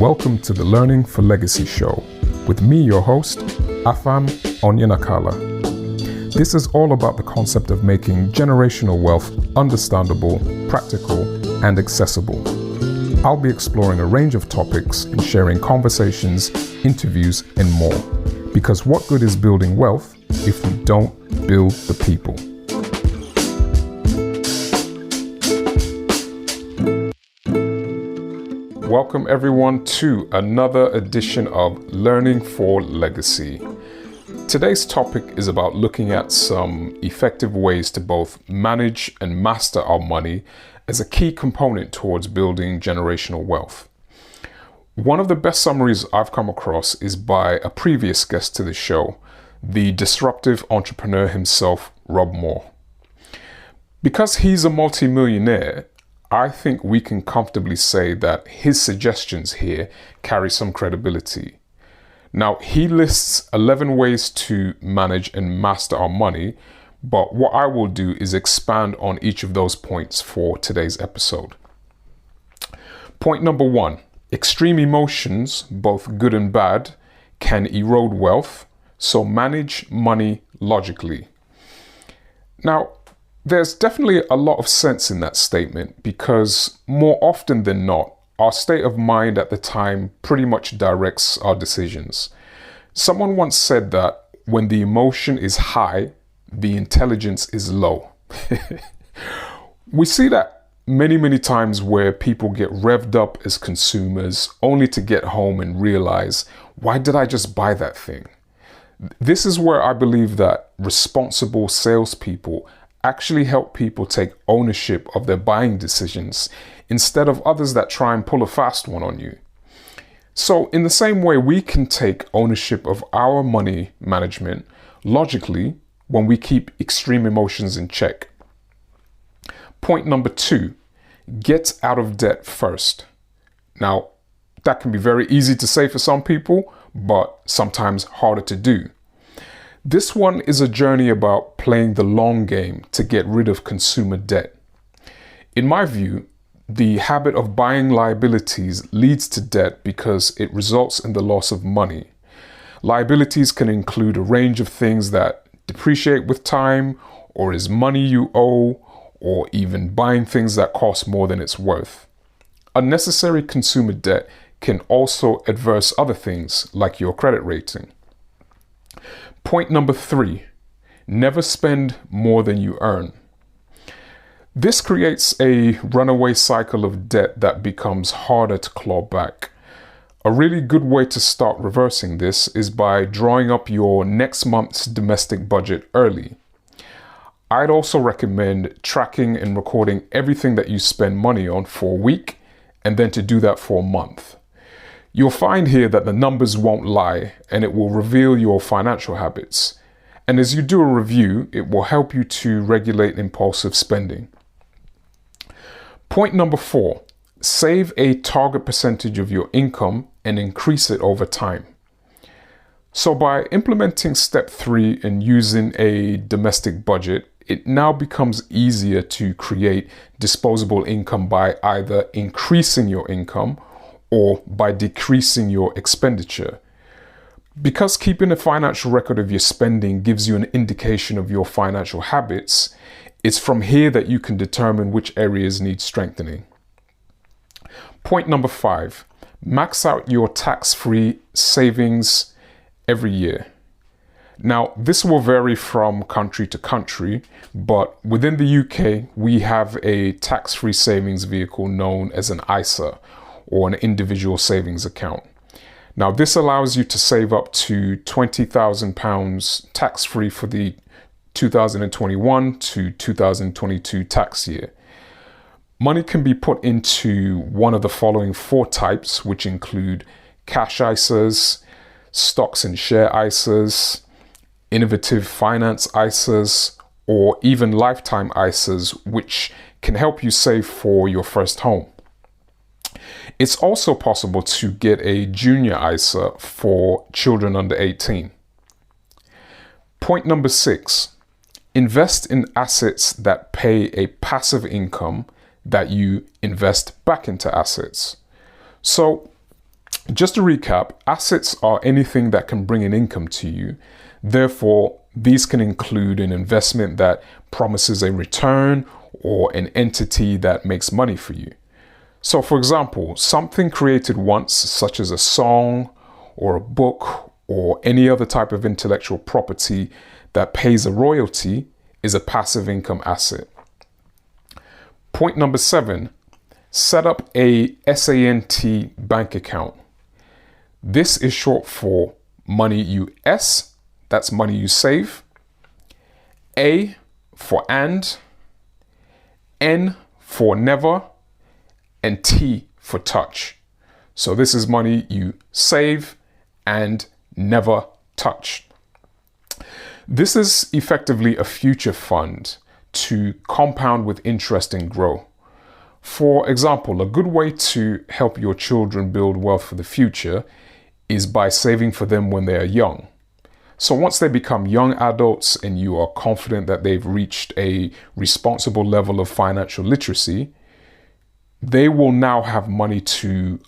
Welcome to the Learning for Legacy show with me, your host, Afam Onyenakala. This is all about the concept of making generational wealth understandable, practical, and accessible. I'll be exploring a range of topics and sharing conversations, interviews, and more. Because what good is building wealth if we don't build the people? Welcome everyone to another edition of Learning for Legacy. Today's topic is about looking at some effective ways to both manage and master our money as a key component towards building generational wealth. One of the best summaries I've come across is by a previous guest to the show, the disruptive entrepreneur himself, Rob Moore. Because he's a multi-millionaire, I think we can comfortably say that his suggestions here carry some credibility. Now, he lists 11 ways to manage and master our money, but what I will do is expand on each of those points for today's episode. Point number 1, extreme emotions, both good and bad, can erode wealth, so manage money logically. Now, there's definitely a lot of sense in that statement because more often than not, our state of mind at the time pretty much directs our decisions. Someone once said that when the emotion is high, the intelligence is low. We see that many times where people get revved up as consumers only to get home and realize, why did I just buy that thing? This is where I believe that responsible salespeople actually help people take ownership of their buying decisions instead of others that try and pull a fast one on you. So in the same way, we can take ownership of our money management logically when we keep extreme emotions in check. Point number 2, get out of debt first. Now, that can be very easy to say for some people, but sometimes harder to do. This one is a journey about playing the long game to get rid of consumer debt. In my view, the habit of buying liabilities leads to debt because it results in the loss of money. Liabilities can include a range of things that depreciate with time, or is money you owe, or even buying things that cost more than it's worth. Unnecessary consumer debt can also adverse other things like your credit rating. Point number 3, never spend more than you earn. This creates a runaway cycle of debt that becomes harder to claw back. A really good way to start reversing this is by drawing up your next month's domestic budget early. I'd also recommend tracking and recording everything that you spend money on for a week and then to do that for a month. You'll find here that the numbers won't lie and it will reveal your financial habits. And as you do a review, it will help you to regulate impulsive spending. Point number 4, save a target percentage of your income and increase it over time. So by implementing step 3 and using a domestic budget, it now becomes easier to create disposable income by either increasing your income or by decreasing your expenditure. Because keeping a financial record of your spending gives you an indication of your financial habits, it's from here that you can determine which areas need strengthening. Point number 5, max out your tax-free savings every year. Now, this will vary from country to country, but within the UK, we have a tax-free savings vehicle known as an ISA, or an individual savings account. Now, this allows you to save up to £20,000 tax-free for the 2021 to 2022 tax year. Money can be put into one of the following 4 types, which include cash ISAs, stocks and share ISAs, innovative finance ISAs, or even lifetime ISAs, which can help you save for your first home. It's also possible to get a junior ISA for children under 18. Point number 6, invest in assets that pay a passive income that you invest back into assets. So Just to recap, assets are anything that can bring an income to you. Therefore, these can include an investment that promises a return or an entity that makes money for you. So, for example, something created once, such as a song or a book or any other type of intellectual property that pays a royalty, is a passive income asset. Point number 7, set up a SANT bank account. This is short for money you S, that's money you save. A for and, N for never, and T for touch. So this is money you save and never touch. This is effectively a future fund to compound with interest and grow. For example, a good way to help your children build wealth for the future is by saving for them when they are young. So once they become young adults and you are confident that they've reached a responsible level of financial literacy, they will now have money to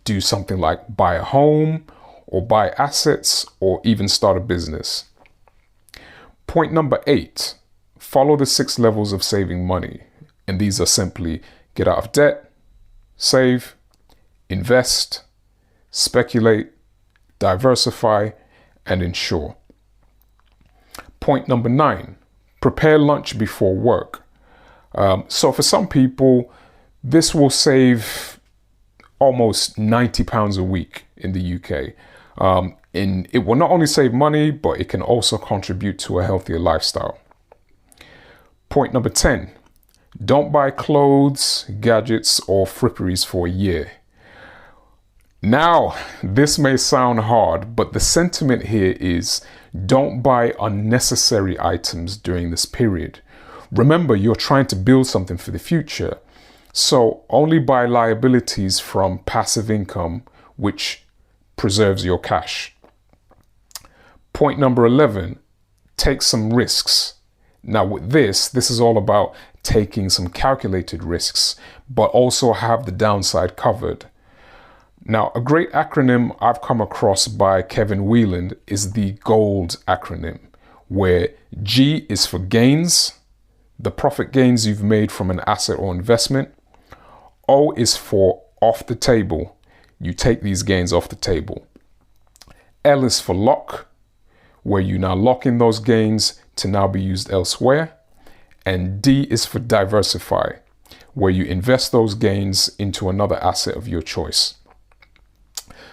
do something like buy a home or buy assets or even start a business. Point number 8, follow the 6 levels of saving money. And these are simply get out of debt, save, invest, speculate, diversify, and insure. Point number 9, prepare lunch before work. So for some people, this will save almost £90 a week in the UK. And it will not only save money, but it can also contribute to a healthier lifestyle. Point number 10, don't buy clothes, gadgets, or fripperies for a year. Now, this may sound hard, but the sentiment here is don't buy unnecessary items during this period. Remember, you're trying to build something for the future. So only buy liabilities from passive income, which preserves your cash. Point number 11, take some risks. Now with this is all about taking some calculated risks, but also have the downside covered. Now, a great acronym I've come across by Kevin Wheeland is the GOLD acronym, where G is for gains, the profit gains you've made from an asset or investment. O is for off the table. You take these gains off the table. L is for lock, where you now lock in those gains to now be used elsewhere. And D is for diversify, where you invest those gains into another asset of your choice.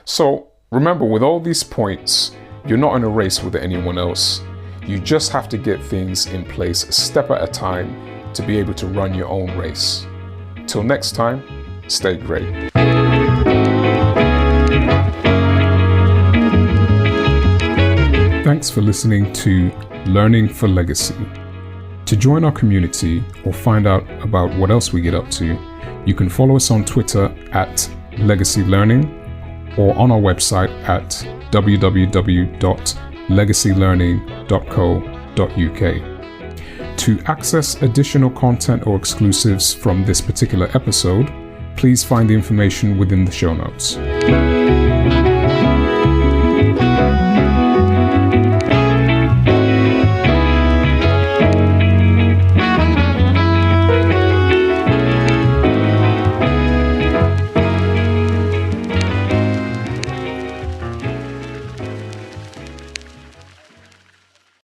So remember, with all these points, you're not in a race with anyone else. You just have to get things in place a step at a time to be able to run your own race. Till next time, stay great. Thanks for listening to Learning for Legacy. To join our community or find out about what else we get up to, you can follow us on Twitter at Legacy Learning or on our website at www.legacylearning.co.uk. To access additional content or exclusives from this particular episode, please find the information within the show notes.